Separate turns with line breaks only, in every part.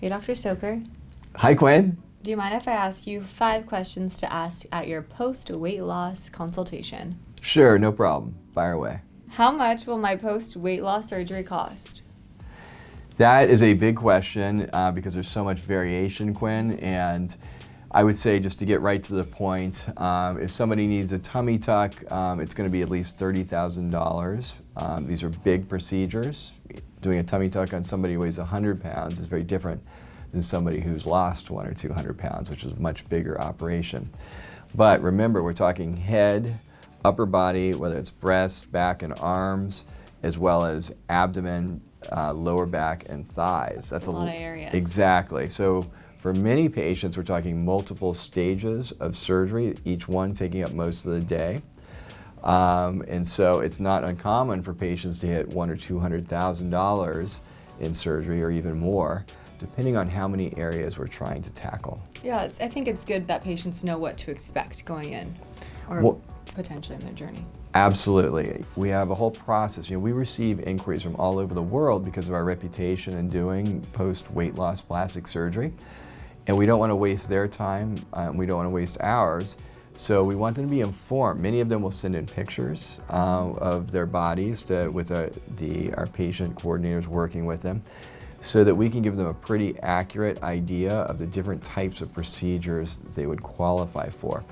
Hey, Dr. Stoker.
Hi, Quinn.
Do you mind if I ask you 5 questions to ask at your post-weight loss consultation?
Sure, no problem. Fire away.
How much will my post-weight loss surgery cost?
That is a big question because there's so much variation, Quinn, and I would say just to get right to the point, if somebody needs a tummy tuck, it's going to be at least $30,000. These are big procedures. Doing a tummy tuck on somebody who weighs 100 pounds is very different than somebody who's lost 100 or 200 pounds, which is a much bigger operation. But remember, we're talking head, upper body, whether it's breasts, back, and arms, as well as abdomen, lower back, and thighs. That's
a lot of areas.
Exactly. So for many patients, we're talking multiple stages of surgery, each one taking up most of the day. And so it's not uncommon for patients to hit $100,000 or $200,000 in surgery or even more, depending on how many areas we're trying to tackle.
Yeah, I think it's good that patients know what to expect going in or potentially in their journey.
Absolutely. We have a whole process. We receive inquiries from all over the world because of our reputation in doing post-weight loss plastic surgery. And we don't want to waste their time. We don't want to waste ours. So we want them to be informed. Many of them will send in pictures of their bodies with our patient coordinators working with them, so that we can give them a pretty accurate idea of the different types of procedures they would qualify for.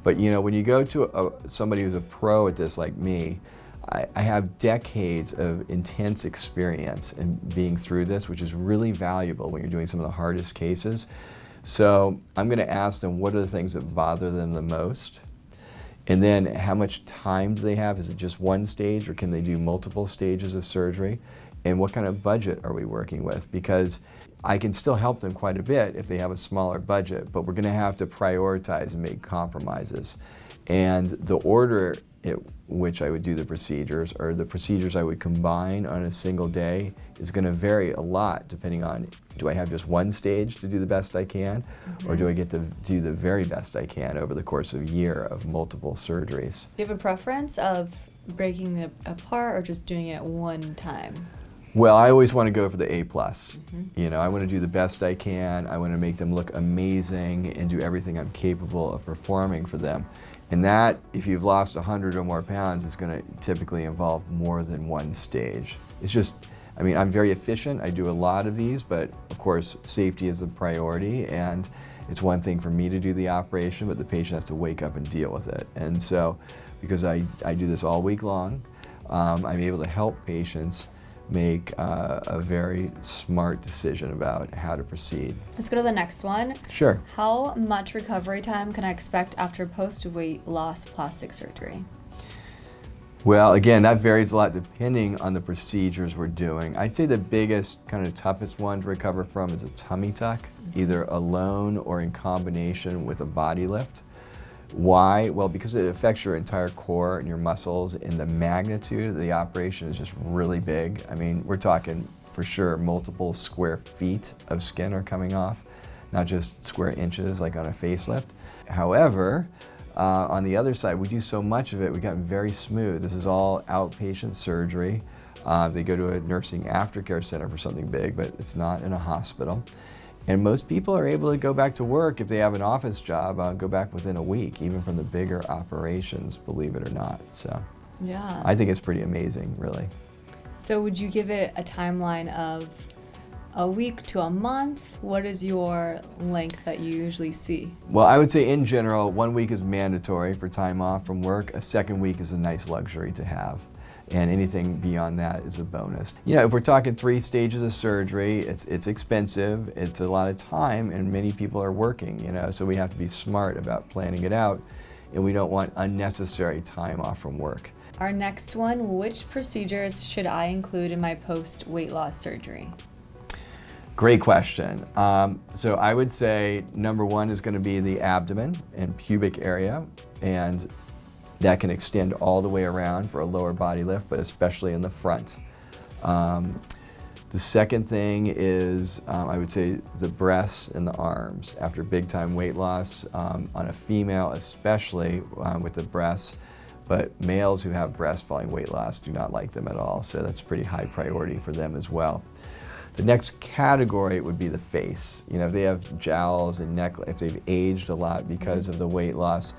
But when you go to somebody who's a pro at this like me, I have decades of intense experience in being through this, which is really valuable when you're doing some of the hardest cases. So I'm going to ask them what are the things that bother them the most, and then how much time do they have? Is it just one stage, or can they do multiple stages of surgery? And what kind of budget are we working with? Because I can still help them quite a bit if they have a smaller budget, but we're going to have to prioritize and make compromises. And the order at which I would do the procedures, or the procedures I would combine on a single day, is going to vary a lot depending on, do I have just one stage to do the best I can, or do I get to do the very best I can over the course of a year of multiple surgeries?
Do you have a preference of breaking it apart or just doing it one time?
Well, I always want to go for the A+. I want to do the best I can. I want to make them look amazing and do everything I'm capable of performing for them. And that, if you've lost 100 or more pounds, is going to typically involve more than one stage. It's just, I'm very efficient. I do a lot of these, but of course, safety is the priority. And it's one thing for me to do the operation, but the patient has to wake up and deal with it. And so, because I do this all week long, I'm able to help patients make a very smart decision about how to proceed.
Let's go to the next one.
Sure.
How much recovery time can I expect after post-weight loss plastic surgery?
Well, again, that varies a lot depending on the procedures we're doing. I'd say the biggest, kind of toughest one to recover from is a tummy tuck, either alone or in combination with a body lift. Why? Well, because it affects your entire core and your muscles, and the magnitude of the operation is just really big. We're talking for sure multiple square feet of skin are coming off, not just square inches like on a facelift. However, on the other side, we do so much of it, we got very smooth. This is all outpatient surgery. They go to a nursing aftercare center for something big, but it's not in a hospital. And most people are able to go back to work if they have an office job, go back within a week, even from the bigger operations, believe it or not. So
yeah,
I think it's pretty amazing, really.
So would you give it a timeline of a week to a month? What is your length that you usually see?
Well, I would say in general, 1 week is mandatory for time off from work. A second week is a nice luxury to have. And anything beyond that is a bonus. If we're talking 3 stages of surgery, it's expensive, it's a lot of time, and many people are working, so we have to be smart about planning it out, and we don't want unnecessary time off from work.
Our next one, which procedures should I include in my post-weight loss surgery?
Great question. So I would say number 1 is going to be the abdomen and pubic area, and that can extend all the way around for a lower body lift, but especially in the front. The second thing is, I would say, the breasts and the arms. After big time weight loss, on a female especially with the breasts, but males who have breasts following weight loss do not like them at all, so that's pretty high priority for them as well. The next category would be the face. You know, if they have jowls and neck, if they've aged a lot because of the weight loss,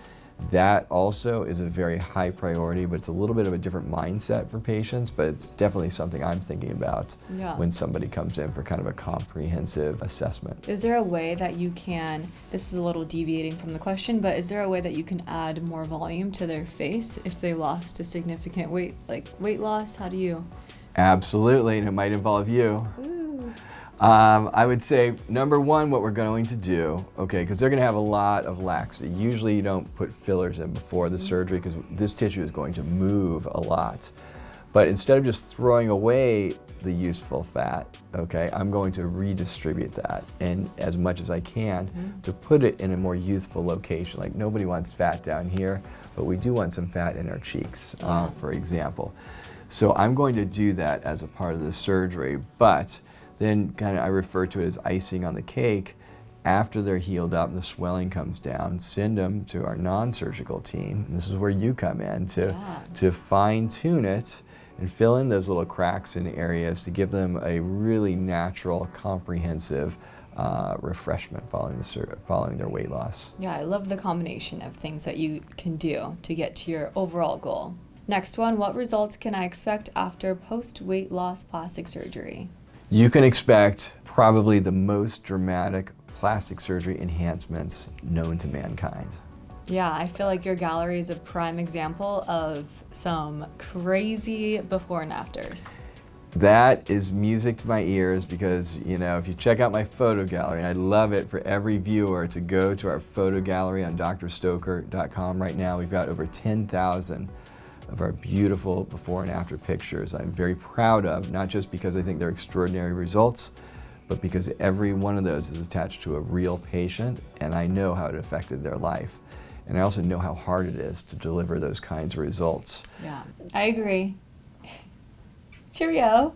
that also is a very high priority, but it's a little bit of a different mindset for patients, but it's definitely something I'm thinking about when somebody comes in for kind of a comprehensive assessment.
Is there a way that you can, this is a little deviating from the question, but is there a way that you can add more volume to their face if they lost a significant weight, like weight loss? How do you?
Absolutely, and it might involve you. I would say, number one, what we're going to do, okay, because they're going to have a lot of laxity. Usually you don't put fillers in before the surgery because this tissue is going to move a lot. But instead of just throwing away the useful fat, okay, I'm going to redistribute that and as much as I can to put it in a more youthful location. Like nobody wants fat down here, but we do want some fat in our cheeks, for example. So I'm going to do that as a part of the surgery, but then kind of I refer to it as icing on the cake. After they're healed up and the swelling comes down, send them to our non-surgical team. And this is where you come in to fine-tune it and fill in those little cracks in areas to give them a really natural, comprehensive refreshment following their weight loss.
Yeah, I love the combination of things that you can do to get to your overall goal. Next one, what results can I expect after post-weight loss plastic surgery?
You can expect probably the most dramatic plastic surgery enhancements known to mankind.
Yeah, I feel like your gallery is a prime example of some crazy before and afters.
That is music to my ears because, you know, if you check out my photo gallery, and I'd love it for every viewer to go to our photo gallery on drstoker.com right now. We've got over 10,000 of our beautiful before and after pictures I'm very proud of, not just because I think they're extraordinary results, but because every one of those is attached to a real patient and I know how it affected their life. And I also know how hard it is to deliver those kinds of results.
Yeah, I agree. Cheerio.